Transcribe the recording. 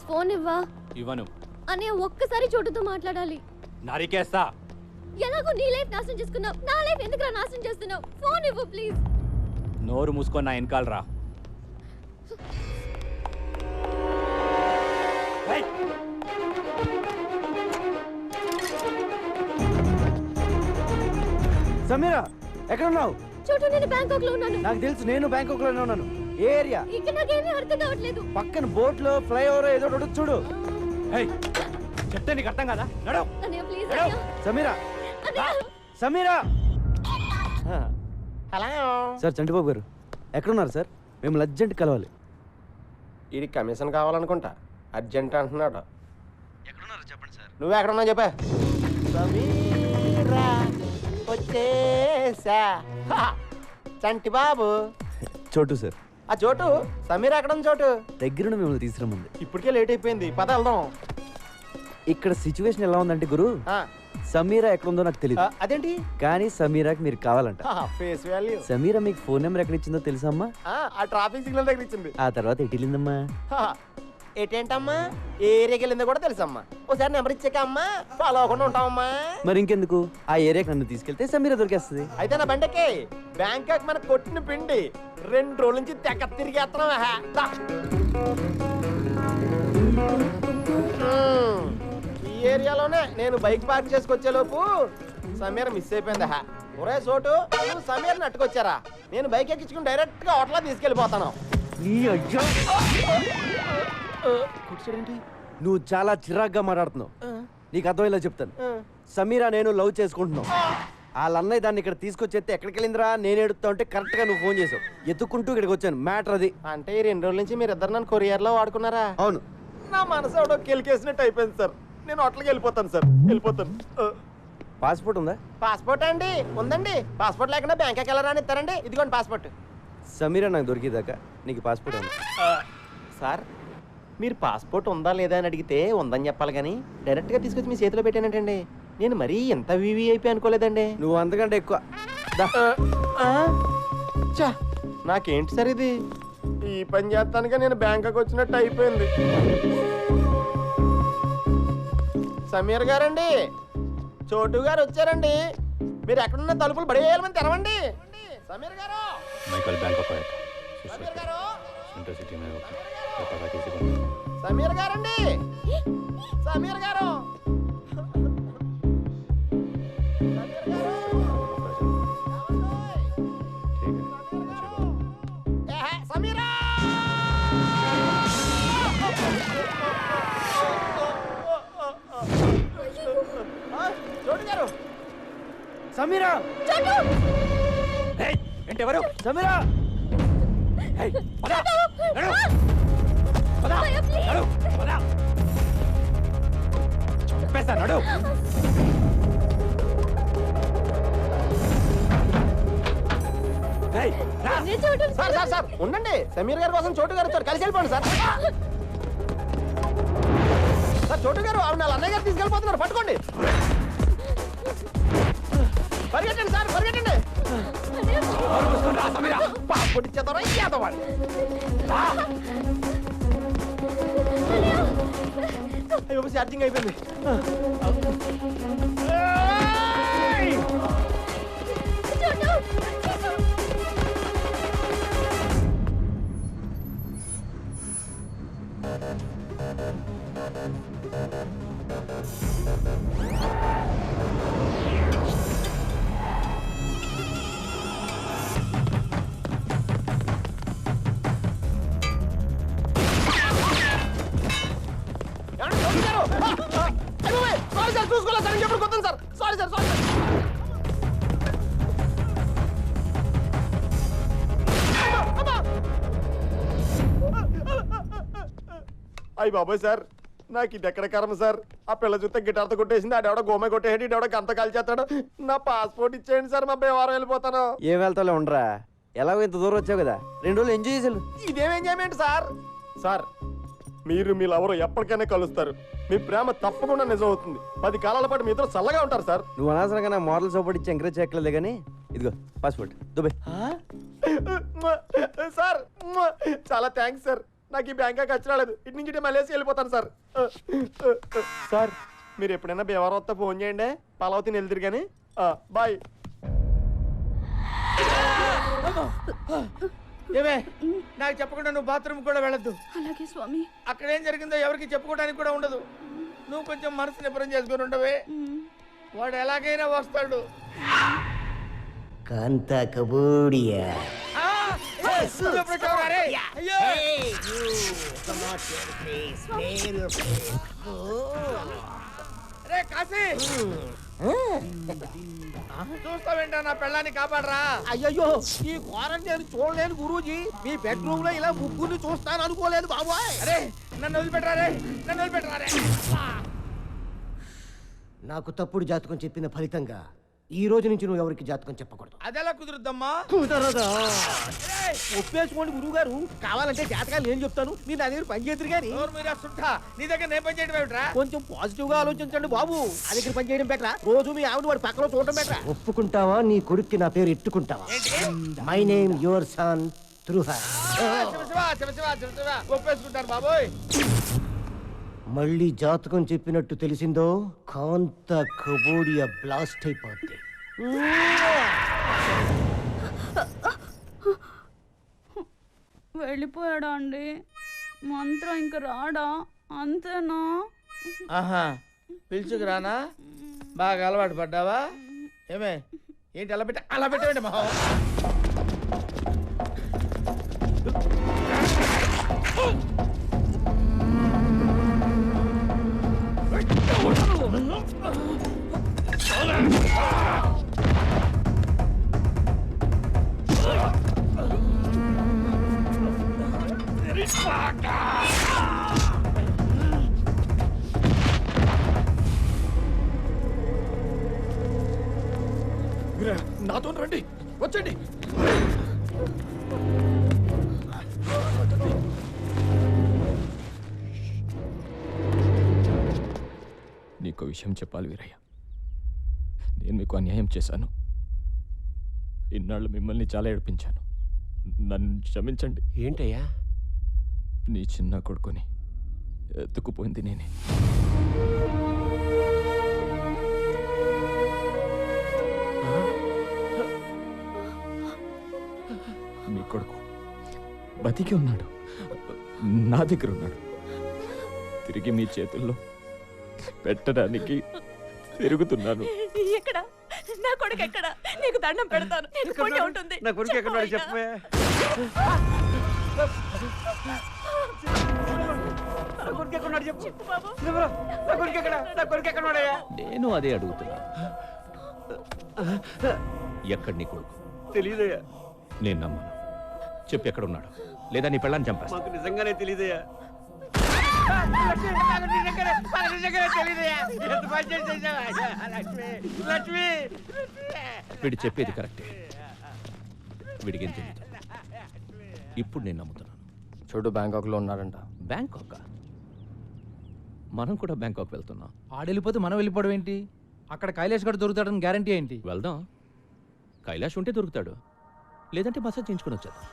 Please phone ఇవ్వా. ఇవ్వను. అన్నయ్య ఒక్కసారి చోటుతో మాట్లాడాలి. నరికేస్తా. ఎలాగో నీ లైఫ్ నాశనం చేసుకున్నావు, నా లైఫ్ ఎందుకు నాశనం చేస్తున్నావు? ఫోన్ ఇవ్వు ప్లీజ్. నోరు మూసుకొని నా వెనకాల రా. సమీరా ఎక్కడ ఉన్నావు? చోటు నేను బ్యాంకాక్ లో ఉన్నాను. నాకు తెలుసు, నేను బ్యాంకాక్ లోనే ఉన్నాను. ఏ ఏరియా? ఇక్కడ నాకేమీ అర్థం కావట్లేదు. పక్కన బోట్ లో ఫ్లైఓవర్ ఏదో ఒకటి చూడు. చెప్తే నీకు అర్థం కదా. నడు. అన్నయ్య please. Sameera, Sameera. Hello sir, Chantibabu గారు ఎక్కడున్నారు సార్? మేము అర్జెంట్ కలవాలి. ఇది కమిషన్ కావాలనుకుంటా, అర్జెంట్ అంటున్నాడు. ఎక్కడున్నారు చెప్పండి సార్. నువ్వు ఎక్కడున్నావు చెప్పా. సమీరా వచ్చేసా. చంటి బాబు. చోటు సార్. ఆ చోటు సమీరా ఎక్కడ ఉంది? చోటు దగ్గరుండి మిమ్మల్ని తీసుకురమ్మంది. ఇప్పటికే లేట్ అయిపోయింది, పద వెళ్దాం. ఇక్కడ సిచ్యువేషన్ ఎలా ఉందంటే గురు, సమీరా ఎక్కడుందో నాకు తెలియదు. అదేంటి? కానీ సమీరాకి మీరు కావాలంట. Face value. సమీరా మీకు ఫోన్ నెంబర్ ఎక్కడ ఇచ్చిందో తెలుసమ్మా? ఆ ట్రాఫిక్ సిగ్నల్ దగ్గర ఇచ్చింది. ఆ తర్వాత ఎటు వెళ్ళిందమ్మా? ఏంటమ్మా, ఏ ఏరియాకి వెళ్ళిందో కూడా తెలుసమ్మా. ఒకసారి నెంబర్ ఇచ్చాక అమ్మా ఫాలో అవ్వకుండా ఉంటామమ్మా. మరి ఇంకెందుకు, ఆ ఏరియాకి నన్ను తీసుకెళ్తే సమీరా దొరికేస్తుంది. అయితే నా బండకి బ్యాంకాక్ మన కొట్టిన పిండి 2 రోజుల నుంచి తెగ తిరిగేస్తున్నావా. ఈ ఏరియాలోనే నేను బైక్ పార్క్ చేసుకొచ్చేలోపు సమీర మిస్ అయిపోయిందా. ఒరే చోటు, నువ్వు సమీర నట్టుకొచ్చారా? నేను బైక్ ఎక్కించుకుని డైరెక్ట్ గా హోటల్ తీసుకెళ్ళిపోతాను. నువ్వు చాలా చిరాగ్గా మాట్లాడుతున్నావు. నీకు అర్థమయ్యేలా చెప్తాను. సమీరా నేను లవ్ చేసుకుంటున్నావు. వాళ్ళ అన్నయ్య దాన్ని ఇక్కడ తీసుకొచ్చేస్తే ఎక్కడికి వెళ్ళిందిరా నేను ఎడుతా ఉంటే కరెక్ట్ గా నువ్వు ఫోన్ చేసావు. ఎత్తుకుంటూ ఇక్కడికి వచ్చాను. మ్యాటర్ అది. అంటే ఈ 2 రోజుల నుంచి మీరు ఇద్దరు నన్ను కొరియర్ లో వాడుకున్నారా? అవును. నా మనసు ఎవడో కెలికేసినట్టు అయిపోయింది సార్. నేను హోటల్కి వెళ్ళిపోతాను సార్, వెళ్ళిపోతాను. పాస్పోర్ట్ ఉందా? పాస్పోర్ట్ అండి ఉందండి. పాస్పోర్ట్ లేకుండా బ్యాంకాక్ వెళ్ళరాని ఇస్తారండి. ఇదిగోండి పాస్పోర్ట్. సమీరా నాకు దొరికేదాకా నీకు పాస్పోర్ట్ ఉంది. సార్, మీరు పాస్పోర్ట్ ఉందా లేదా అని అడిగితే ఉందని చెప్పాలి కానీ డైరెక్ట్గా తీసుకొచ్చి మీ చేతిలో పెట్టానంటండి. నేను మరీ ఎంత వివిఐపి అనుకోలేదండి. నువ్వు అంతకంటే ఎక్కువ. చా, నాకేంటి సార్ ఇది? ఈ పని చేస్తానుగా నేను బ్యాంకాక్ వచ్చినట్టు అయిపోయింది. సమీర్ గారండి, చోటు గారు వచ్చారండి. మీరు ఎక్కడున్న తలుపులు బడేయాలని తెరవండి. సమీర్ గారు. మైకల్ బ్యాంకాక్ సమీర్ గారు. सेंट्रल सिटी में సమీర్ గారండి, సమీర్ గారు. సమీరా. చోటు గారు. సమీరా. ఏంటి ఎవరు? సమీరా. చంపేస్తా, నడు. సార్ సార్ సార్ ఉండండి. సమీర్ గారి కోసం చోటు గారు వచ్చారు, కలిసి వెళ్ళిపోండి సార్. సార్ చోటు గారు ఆవిడ వాళ్ళ అన్నయ్య గారు తీసుకెళ్ళిపోతున్నారు, పట్టుకోండి. పరిగెట్టండి సార్, పరిగెట్టండి. పాస్పోర్ట్ ఇచ్చేద్దారా ఇచ్చేద్దాం. అయ్యో ఛార్జింగ్ అయిపోయింది. సారీ సార్, చూసుకోలేదు సార్. ఇంకెప్పుడు కొత్త సార్. Sorry sir, sorry. అయ్యి బాబాయ్ సార్, నాకు ఇది ఎక్కడ కర్మ సార్. ఆ పిల్ల చూస్తే గిటార్తో కొట్టేసింది, ఆడెవడో గోమ కొట్టేసి ఇడెవడో గంత కాల్చేస్తాడు. నా పాస్పోర్ట్ ఇచ్చేయండి సార్, మా బేవారం వెళ్ళిపోతాను. ఏం వెళ్తాలో ఉండరా, ఎలాగో ఇంత దూరం వచ్చావు కదా, 2 రోజులు ఎంజాయ్ చేసాను. ఇదేం ఎంజాయ్మెంట్ సార్? సార్, మీరు మీ లవరు ఎప్పటికైనా కలుస్తారు. మీ ప్రేమ తప్పకుండా నిజం అవుతుంది. 10 కాలాల పాటు మీతో చల్లగా ఉంటారు సార్. నువ్వు అనవసరంగా నా మోడల్ సపోర్ట్ ఇచ్చి ఎంకరేజ్ చేయట్లేదు కానీ ఇదిగో పాస్పోర్ట్ దుబాయ్. సార్ చాలా థ్యాంక్స్ సార్. నాకు ఈ బ్యాంక్ ఖర్చు రాలేదు. ఇటు నుంచి ఇటు మలేసి వెళ్ళిపోతాను సార్. సార్ మీరు ఎప్పుడైనా భీమవరం వస్తే ఫోన్ చేయండి. పలావతిని వెళ్తురు కానీ. బాయ్. ఏమే నాకు చెప్పకుండా నువ్వు బాత్రూమ్ కూడా వెళ్ళొద్దు. అలాగే స్వామి. అక్కడ ఏం జరిగిందో ఎవరికి చెప్పుకోవడానికి కూడా ఉండదు. నువ్వు కొంచెం మనసు నిపుణం చేసుకుని ఉండవే. వాడు ఎలాగైనా వస్తాడు. కాంతా కబూడియా ఆ! ఏయ్, నువ్వు ఎప్పుడు వచ్చావురా రే? అయ్యో! రే కాశీ, చూస్తావేంటా నా పెళ్ళాన్ని కాపాడరా. అయ్యయ్యో ఈ క్వారంటైన్ చూడలేను గురూజీ. మీ బెడ్రూమ్ లో ఇలా ముగ్గురిని చూస్తాను అనుకోలేదు బాబోయ్. అరే నన్ను వదిలిపెట్టరా రే, నన్ను వదిలిపెట్టరా రే. నాకు తప్పుడు జాతకం చెప్పిన ఫలితంగా ఈ రోజు నుంచి నువ్వు ఎవరికి జాతకం చెప్పకూడదు. అదెలా కుదురుద్దమ్మా? కుదరదా? ఒప్పేసుకోండి గురువు గారు. కావాలంటే జాతకాలు నేను చెప్తాను, మీరు నా దగ్గర పని చేద్దరు కానీ. ఎవరు మీరా సుంఠా? నీ దగ్గర నేను పని చేయడం ఏమిట్రా? కొంచెం పాజిటివ్ గా ఆలోచించండి బాబు. నా దగ్గర పని చేయడం బెటరా, రోజు మీ ఆవిడ వాడి పక్కలో చూడటం బెటరా. ఒప్పుకుంటావా? నీ కొడుక్కి నా పేరు ఎట్టుకుంటావా? ఏంటి? మై నేమ్ యువర్ సన్ త్రుహ. శివ ఒప్పేసుకుంటారు బాబోయ్. మళ్ళీ జాతకం చెప్పినట్టు తెలిసిందో కాంతా కబూడియా బ్లాస్ట్ అయిపోద్ది. వెళ్ళిపోయాడా అండి? మంత్రం ఇంక రాడా? అంతేనా? ఆహా పిలుచుకురానా? బాగా అలవాటు పడ్డావా? ఏమే ఏంటి అలా పెట్టేయండి మహా. నాతో రండి, వచ్చండి. నీకు విషయం చెప్పాలి వీరయ్య. నేను మీకు అన్యాయం చేశాను. ఇన్నాళ్ళు మిమ్మల్ని చాలా ఏడిపించాను. నన్ను క్షమించండి. ఏంటయ్యా? నీ చిన్న కొడుకుని ఎత్తుకుపోయింది నేనే. మీ కొడుకు బతికి ఉన్నాడు, నా దగ్గర ఉన్నాడు. తిరిగి మీ చేతుల్లో పెట్టడానికి తిరుగుతున్నాను. ఎక్కడ నా కొడుకు? ఎక్కడ? నీకు దండం పెడతాను. నీకు పుణ్యం ఉంటుంది. నా కొడుకు ఎక్కడ చెప్పే. చెప్పు బాబు. నేను అదే అడుగుతున్నా. ఎక్కడ నీ కొడుకు? తెలియదయ్యా. నేను నమ్మను. చెప్పు ఎక్కడ ఉన్నాడు, లేదా నీ పెళ్ళాన్ని చంపేస్తా. మాకు నిజంగానే తెలియదయ్యా. వీడు చెప్పేది కరెక్టే. వీడికేం తెలియదు. ఇప్పుడు నేను నమ్ముతున్నాను. చోటు బ్యాంకాక్ లో ఉన్నాడంట. బ్యాంకాక్? మనం కూడా బ్యాంకాక్ వెళ్తున్నాం. ఆడెళ్ళిపోతే మనం వెళ్ళిపోవడం ఏంటి? అక్కడ కైలాష్ గడు దొరుకుతాడని గ్యారంటీ ఏంటి? వెళ్దాం. కైలాష్ ఉంటే దొరుకుతాడు, లేదంటే మసాజ్ చేయించుకుని వచ్చేద్దాం.